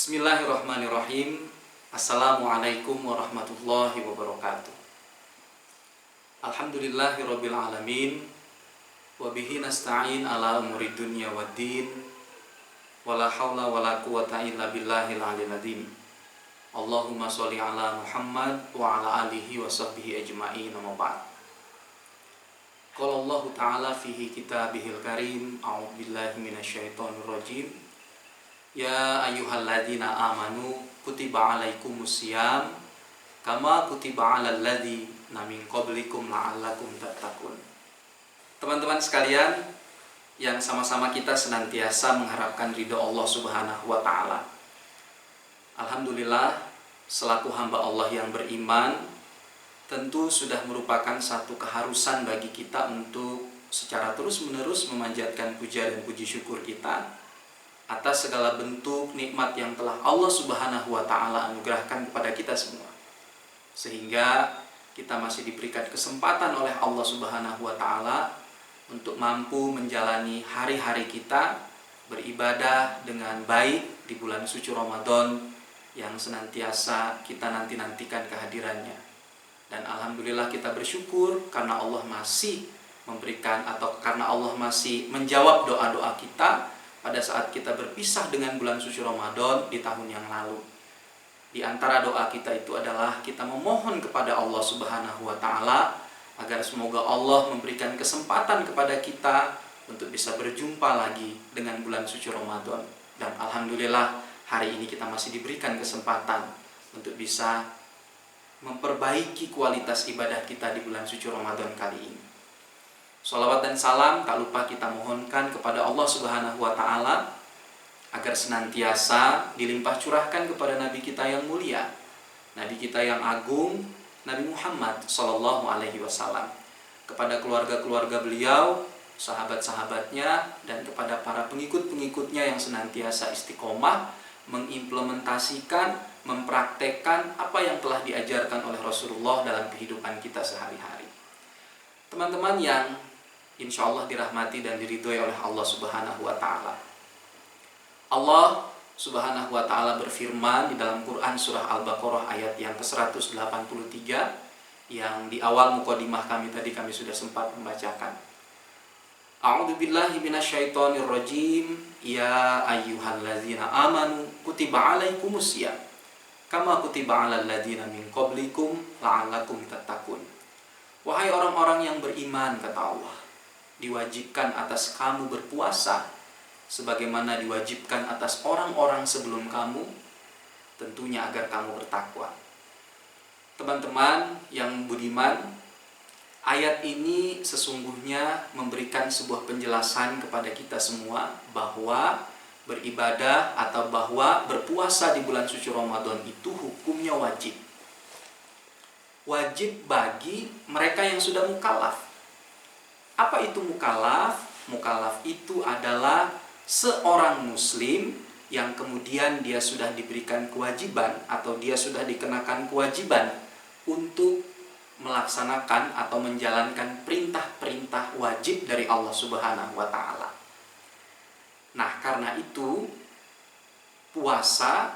Bismillahirrahmanirrahim. Assalamualaikum warahmatullahi wabarakatuh. Alhamdulillahirabbil alamin. Wa bihi nasta'in ala umuri dunya waddin. Wala haula wala quwata illa billahil aliyil azim. Allahumma sholli ala Muhammad wa ala alihi wa sahbihi ajma'in. Amma ba'd. Qala Allah Ta'ala fihi kitabihil karim. A'udzu billahi minasyaitonir rajim. Ya ayyuhalladzina amanu kutiba alaikumusiyam kama kutiba alal ladzina min qablikum la'allakum tattaqun. Teman-teman sekalian, yang sama-sama kita senantiasa mengharapkan ridho Allah Subhanahu wa taala. Alhamdulillah, selaku hamba Allah yang beriman, tentu sudah merupakan satu keharusan bagi kita untuk secara terus-menerus memanjatkan puja dan puji syukur kita atas segala bentuk nikmat yang telah Allah Subhanahu wa taala anugerahkan kepada kita semua. Sehingga kita masih diberikan kesempatan oleh Allah Subhanahu wa taala untuk mampu menjalani hari-hari kita beribadah dengan baik di bulan suci Ramadan yang senantiasa kita nanti-nantikan kehadirannya. Dan alhamdulillah kita bersyukur karena Allah masih memberikan atau karena Allah masih menjawab doa-doa kita pada saat kita berpisah dengan bulan suci Ramadan di tahun yang lalu. Di antara doa kita itu adalah kita memohon kepada Allah Subhanahu wa taala agar semoga Allah memberikan kesempatan kepada kita untuk bisa berjumpa lagi dengan bulan suci Ramadan. Dan alhamdulillah hari ini kita masih diberikan kesempatan untuk bisa memperbaiki kualitas ibadah kita di bulan suci Ramadan kali ini. Shalawat dan salam tak lupa kita mohonkan kepada Allah Subhanahu wa taala agar senantiasa dilimpah curahkan kepada Nabi kita yang mulia, Nabi kita yang agung, Nabi Muhammad sallallahu alaihi wasallam, kepada keluarga-keluarga beliau, sahabat-sahabatnya, dan kepada para pengikut-pengikutnya yang senantiasa istiqomah mengimplementasikan, mempraktekkan apa yang telah diajarkan oleh Rasulullah dalam kehidupan kita sehari-hari. Teman-teman yang insya Allah dirahmati dan diridhoi oleh Allah Subhanahu wa ta'ala. Allah Subhanahu wa ta'ala berfirman di dalam Quran surah Al-Baqarah ayat yang ke-183 yang di awal mukadimah kami tadi kami sudah sempat membacakan. A'udzu billahi minasyaitonir rajim. Ya ayyuhalladzina amanu kutiba alaikumusiyam kama kutiba alal ladzina min qablikum la'allakum tattaqun. Wahai orang-orang yang beriman, kata Allah, diwajibkan atas kamu berpuasa sebagaimana diwajibkan atas orang-orang sebelum kamu, tentunya agar kamu bertakwa. Teman-teman yang budiman, ayat ini sesungguhnya memberikan sebuah penjelasan kepada kita semua bahwa beribadah atau bahwa berpuasa di bulan suci Ramadan itu hukumnya wajib. Wajib bagi mereka yang sudah mukallaf. Apa itu mukallaf? Mukallaf itu adalah seorang muslim yang kemudian dia sudah diberikan kewajiban atau dia sudah dikenakan kewajiban untuk melaksanakan atau menjalankan perintah-perintah wajib dari Allah Subhanahu wa taala. Nah, karena itu puasa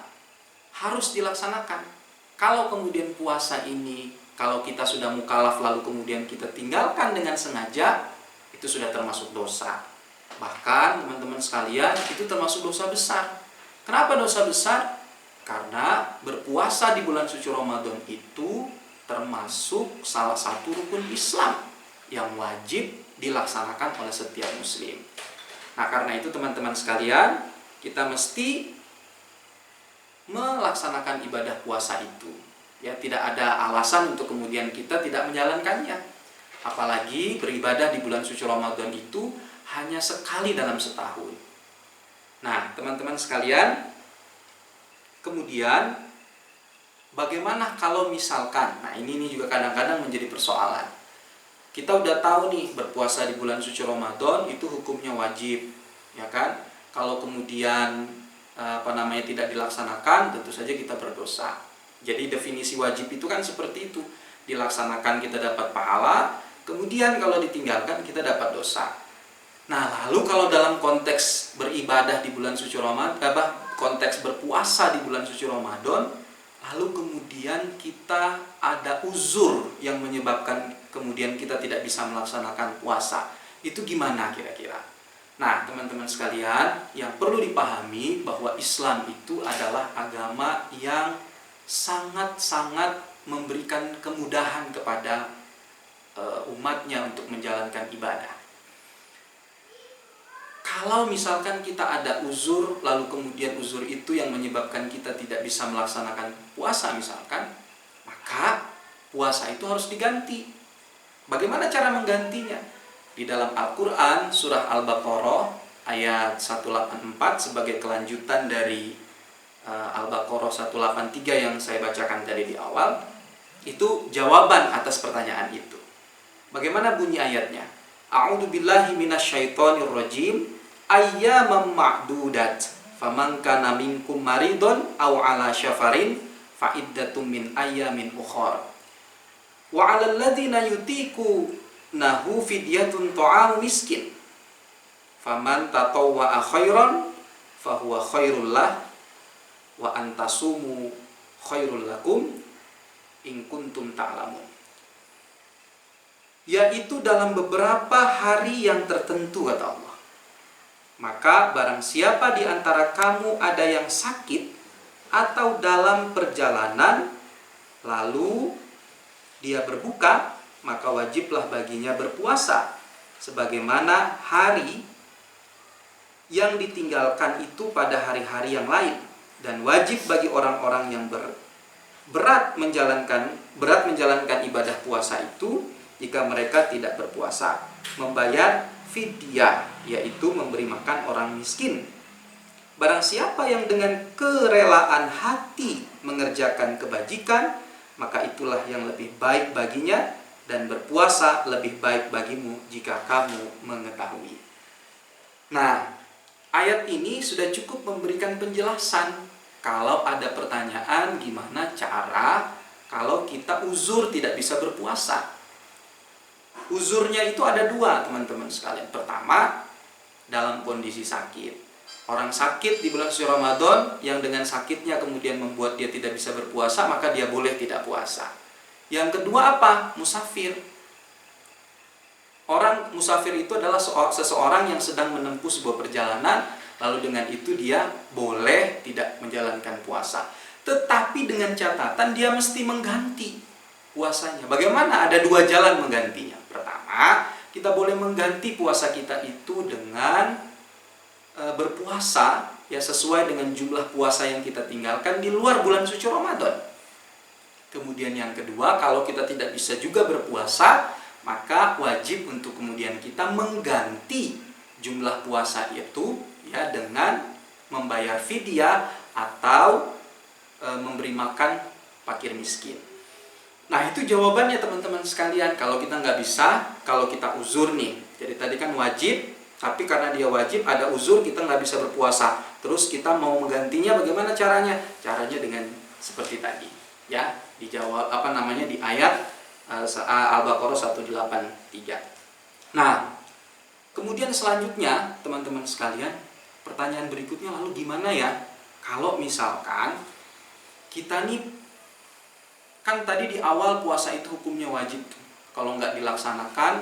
harus dilaksanakan. Kalau kemudian puasa ini, kalau kita sudah mukallaf lalu kemudian kita tinggalkan dengan sengaja, itu sudah termasuk dosa. Bahkan teman-teman sekalian, itu termasuk dosa besar. Kenapa dosa besar? Karena berpuasa di bulan suci Ramadan itu termasuk salah satu rukun Islam yang wajib dilaksanakan oleh setiap muslim. Nah, karena itu teman-teman sekalian, kita mesti melaksanakan ibadah puasa itu. Ya, tidak ada alasan untuk kemudian kita tidak menjalankannya. Apalagi beribadah di bulan suci Ramadan itu hanya sekali dalam setahun. Nah, teman-teman sekalian, kemudian bagaimana kalau misalkan, nah ini juga kadang-kadang menjadi persoalan. Kita udah tahu nih berpuasa di bulan suci Ramadan itu hukumnya wajib, ya kan? Kalau kemudian tidak dilaksanakan, tentu saja kita berdosa. Jadi definisi wajib itu kan seperti itu. Dilaksanakan kita dapat pahala, kemudian kalau ditinggalkan kita dapat dosa. Nah, lalu kalau dalam konteks beribadah di bulan suci Ramadan, konteks berpuasa puasa di bulan suci Ramadan, lalu kemudian kita ada uzur yang menyebabkan kemudian kita tidak bisa melaksanakan puasa. Itu gimana kira-kira? Nah, teman-teman sekalian, yang perlu dipahami bahwa Islam itu adalah agama yang sangat-sangat memberikan kemudahan kepada umatnya untuk menjalankan ibadah. Kalau misalkan kita ada uzur, lalu kemudian uzur itu yang menyebabkan kita tidak bisa melaksanakan puasa misalkan, maka puasa itu harus diganti. Bagaimana cara menggantinya? Di dalam Al-Quran, surah Al-Baqarah ayat 184 sebagai kelanjutan dari Al-Baqarah 183 yang saya bacakan tadi di awal, itu jawaban atas pertanyaan itu. Bagaimana bunyi ayatnya? A'udzu billahi minasyaitonir rajim. Ayyamam ma'dudat. Faman kana minkum maridun aw ala syafarin fa iddatum min ayyamin ukhra. Wa 'alal ladzina yutiqunahu fidyatun ta'am miskin. Faman tatawwa'a khairan fahuwa khairul lah wa antasumu khairul lakum in kuntum ta'lamun. Yaitu dalam beberapa hari yang tertentu, kata Allah. Maka barang siapa di antara kamu ada yang sakit atau dalam perjalanan lalu dia berbuka, maka wajiblah baginya berpuasa sebagaimana hari yang ditinggalkan itu pada hari-hari yang lain. Dan wajib bagi orang-orang yang berat menjalankan ibadah puasa itu, jika mereka tidak berpuasa, membayar fidyah, yaitu memberi makan orang miskin. Barang siapa yang dengan kerelaan hati mengerjakan kebajikan, maka itulah yang lebih baik baginya, dan berpuasa lebih baik bagimu jika kamu mengetahui. Nah, ayat ini sudah cukup memberikan penjelasan. Kalau ada pertanyaan gimana cara kalau kita uzur tidak bisa berpuasa. Uzurnya itu ada dua, teman-teman sekalian. Pertama, dalam kondisi sakit. Orang sakit di bulan suci Ramadan yang dengan sakitnya kemudian membuat dia tidak bisa berpuasa, maka dia boleh tidak puasa. Yang kedua apa? Musafir. Orang musafir itu adalah seseorang yang sedang menempuh sebuah perjalanan, lalu dengan itu dia boleh tidak menjalankan puasa. Tetapi dengan catatan dia mesti mengganti puasanya. Bagaimana? Ada dua jalan menggantinya. Pertama, kita boleh mengganti puasa kita itu dengan berpuasa ya sesuai dengan jumlah puasa yang kita tinggalkan di luar bulan suci Ramadan. Kemudian yang kedua, kalau kita tidak bisa juga berpuasa, maka wajib untuk kemudian kita mengganti jumlah puasa itu ya dengan membayar fidyah atau memberi makan fakir miskin. Nah, itu jawabannya teman-teman sekalian. Kalau kita nggak bisa, kalau kita uzur nih. Jadi tadi kan wajib, tapi karena dia wajib ada uzur kita nggak bisa berpuasa. Terus kita mau menggantinya bagaimana caranya? Caranya dengan seperti tadi, ya dijawab di ayat Al-Baqarah 183. Nah, kemudian selanjutnya teman-teman sekalian, pertanyaan berikutnya lalu gimana ya kalau misalkan kita nih, kan tadi di awal puasa itu hukumnya wajib. Kalau nggak dilaksanakan,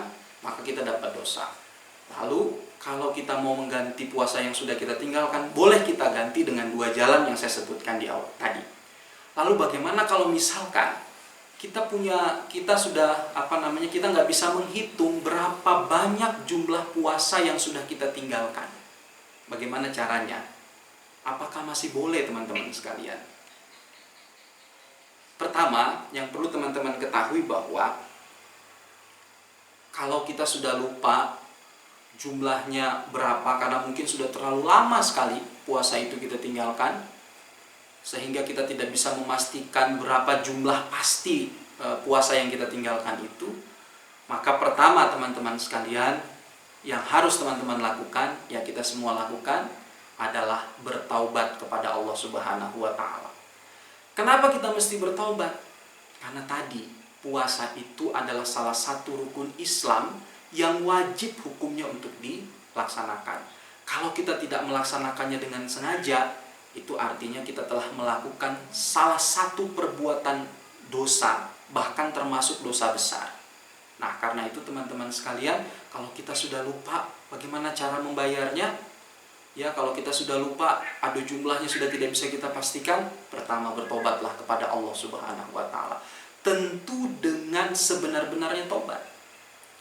maka kita dapat dosa. Lalu kalau kita mau mengganti puasa yang sudah kita tinggalkan, boleh kita ganti dengan dua jalan yang saya sebutkan di awal tadi. Lalu bagaimana kalau misalkan kita nggak bisa menghitung berapa banyak jumlah puasa yang sudah kita tinggalkan? Bagaimana caranya? Apakah masih boleh, teman-teman sekalian? Pertama, yang perlu teman-teman ketahui bahwa kalau kita sudah lupa jumlahnya berapa, karena mungkin sudah terlalu lama sekali puasa itu kita tinggalkan, sehingga kita tidak bisa memastikan berapa jumlah pasti puasa yang kita tinggalkan itu, maka pertama teman-teman sekalian, yang harus teman-teman lakukan, ya kita semua lakukan, adalah bertaubat kepada Allah Subhanahu wa Ta'ala. Kenapa kita mesti bertaubat? Karena tadi puasa itu adalah salah satu rukun Islam yang wajib hukumnya untuk dilaksanakan. Kalau kita tidak melaksanakannya dengan sengaja, itu artinya kita telah melakukan salah satu perbuatan dosa, bahkan termasuk dosa besar. Nah, karena itu teman-teman sekalian, kalau kita sudah lupa bagaimana cara membayarnya, ya kalau kita sudah lupa, ada jumlahnya sudah tidak bisa kita pastikan, pertama bertobatlah kepada Allah Subhanahu wa taala. Tentu dengan sebenar-benarnya tobat.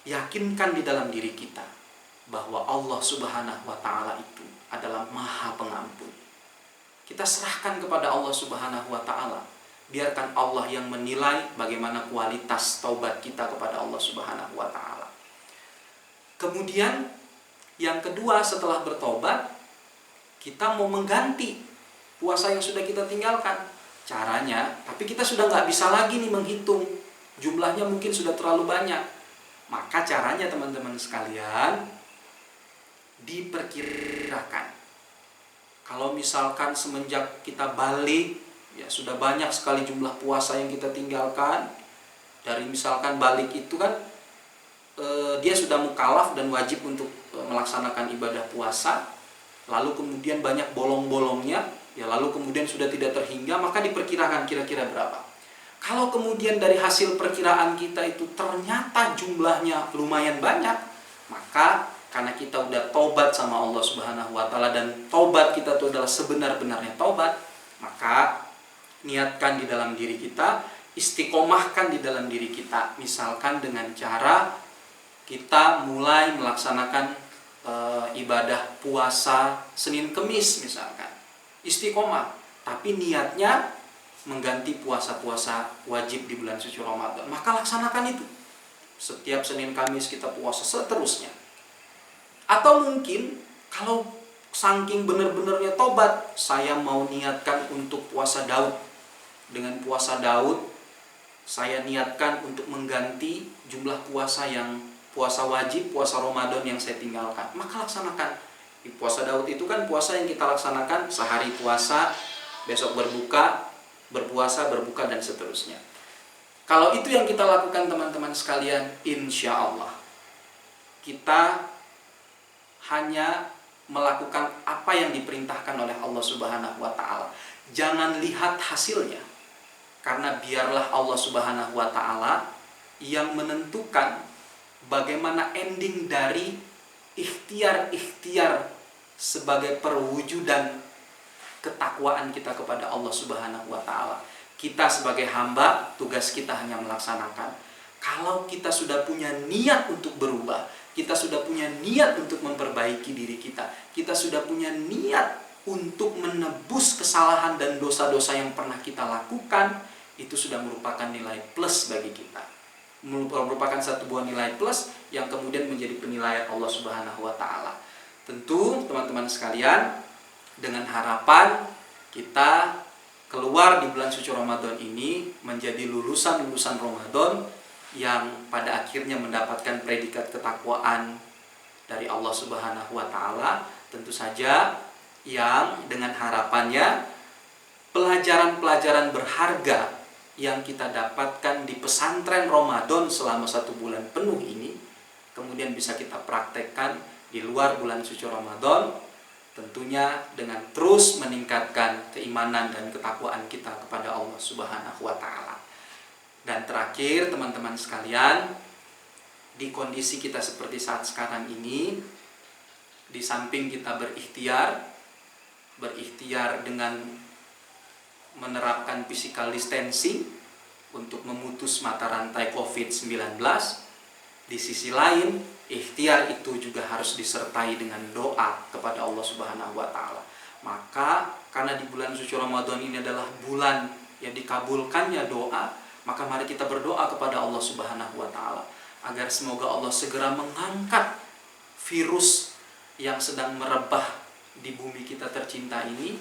Yakinkan di dalam diri kita bahwa Allah Subhanahu wa taala itu adalah Maha Pengampun. Kita serahkan kepada Allah Subhanahu wa taala. Biarkan Allah yang menilai bagaimana kualitas taubat kita kepada Allah Subhanahu wa taala. Kemudian yang kedua, setelah bertobat, kita mau mengganti puasa yang sudah kita tinggalkan. Caranya, tapi kita sudah nggak bisa lagi nih menghitung. Jumlahnya mungkin sudah terlalu banyak. Maka caranya teman-teman sekalian, diperkirakan. Kalau misalkan semenjak kita balik, ya sudah banyak sekali jumlah puasa yang kita tinggalkan. Dari misalkan balik itu kan dia sudah mukallaf dan wajib untuk melaksanakan ibadah puasa. Lalu kemudian banyak bolong-bolongnya, ya lalu kemudian sudah tidak terhingga, maka diperkirakan kira-kira berapa. Kalau kemudian dari hasil perkiraan kita itu ternyata jumlahnya lumayan banyak, maka karena kita udah tobat sama Allah Subhanahu wa taala dan tobat kita itu adalah sebenar-benarnya tobat, maka niatkan di dalam diri kita, istiqomahkan di dalam diri kita, misalkan dengan cara kita mulai melaksanakan ibadah puasa Senin Kemis misalkan, istiqomah, tapi niatnya mengganti puasa-puasa wajib di bulan suci Ramadan, maka laksanakan itu. Setiap Senin Kamis kita puasa seterusnya. Atau mungkin kalau saking benar-benarnya tobat, saya mau niatkan untuk puasa Daud. Dengan puasa Daud, saya niatkan untuk mengganti jumlah puasa yang puasa wajib, puasa Ramadan yang saya tinggalkan. Maka laksanakan. Di puasa Daud itu kan puasa yang kita laksanakan sehari puasa, besok berbuka, berpuasa, berbuka, dan seterusnya. Kalau itu yang kita lakukan teman-teman sekalian, insya Allah kita hanya melakukan apa yang diperintahkan oleh Allah Subhanahu wa taala. Jangan lihat hasilnya. Karena biarlah Allah Subhanahu wa taala yang menentukan bagaimana ending dari ikhtiar-ikhtiar sebagai perwujudan ketakwaan kita kepada Allah Subhanahu wa taala. Kita sebagai hamba, tugas kita hanya melaksanakan. Kalau kita sudah punya niat untuk berubah, kita sudah punya niat untuk memperbaiki diri kita, kita sudah punya niat untuk menebus kesalahan dan dosa-dosa yang pernah kita lakukan, itu sudah merupakan nilai plus bagi kita. Merupakan satu buah nilai plus yang kemudian menjadi penilaian Allah Subhanahu wa taala. Tentu teman-teman sekalian, dengan harapan kita keluar di bulan suci Ramadan ini menjadi lulusan-lulusan Ramadan yang pada akhirnya mendapatkan predikat ketakwaan dari Allah Subhanahu wa taala. Tentu saja yang dengan harapannya pelajaran-pelajaran berharga yang kita dapatkan di pesantren Ramadan selama 1 bulan penuh ini kemudian bisa kita praktekkan di luar bulan suci Ramadan, tentunya dengan terus meningkatkan keimanan dan ketakwaan kita kepada Allah Subhanahu wa taala. Dan terakhir teman-teman sekalian, di kondisi kita seperti saat sekarang ini, di samping kita berikhtiar dengan menerapkan physical distancing untuk memutus mata rantai COVID-19, di sisi lain ikhtiar itu juga harus disertai dengan doa kepada Allah Subhanahu wa taala. Maka karena di bulan suci Ramadan ini adalah bulan yang dikabulkannya doa, maka mari kita berdoa kepada Allah Subhanahu wa taala agar semoga Allah segera mengangkat virus yang sedang merebah di bumi kita tercinta ini,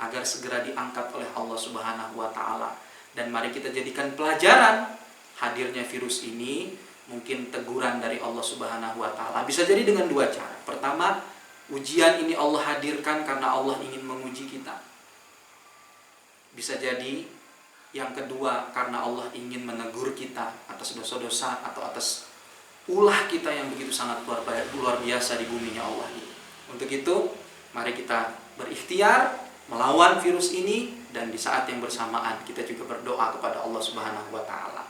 agar segera diangkat oleh Allah Subhanahu wa taala. Dan mari kita jadikan pelajaran hadirnya virus ini, mungkin teguran dari Allah Subhanahu wa taala. Bisa jadi dengan 2 cara. Pertama, ujian ini Allah hadirkan karena Allah ingin menguji kita. Bisa jadi yang kedua, karena Allah ingin menegur kita atas dosa-dosa atau atas ulah kita yang begitu sangat luar biasa di buminya Allah ini. Untuk itu, mari kita berikhtiar melawan virus ini, dan di saat yang bersamaan kita juga berdoa kepada Allah Subhanahu wa taala.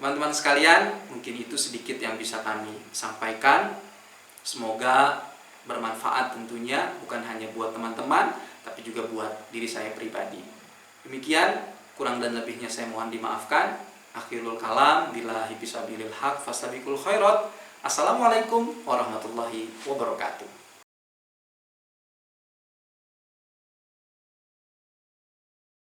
Teman-teman sekalian, mungkin itu sedikit yang bisa kami sampaikan. Semoga bermanfaat tentunya, bukan hanya buat teman-teman tapi juga buat diri saya pribadi. Demikian, kurang dan lebihnya saya mohon dimaafkan. Akhirul kalam, billahi bisabilil haq, fastabiqul khairat. Assalamualaikum warahmatullahi wabarakatuh.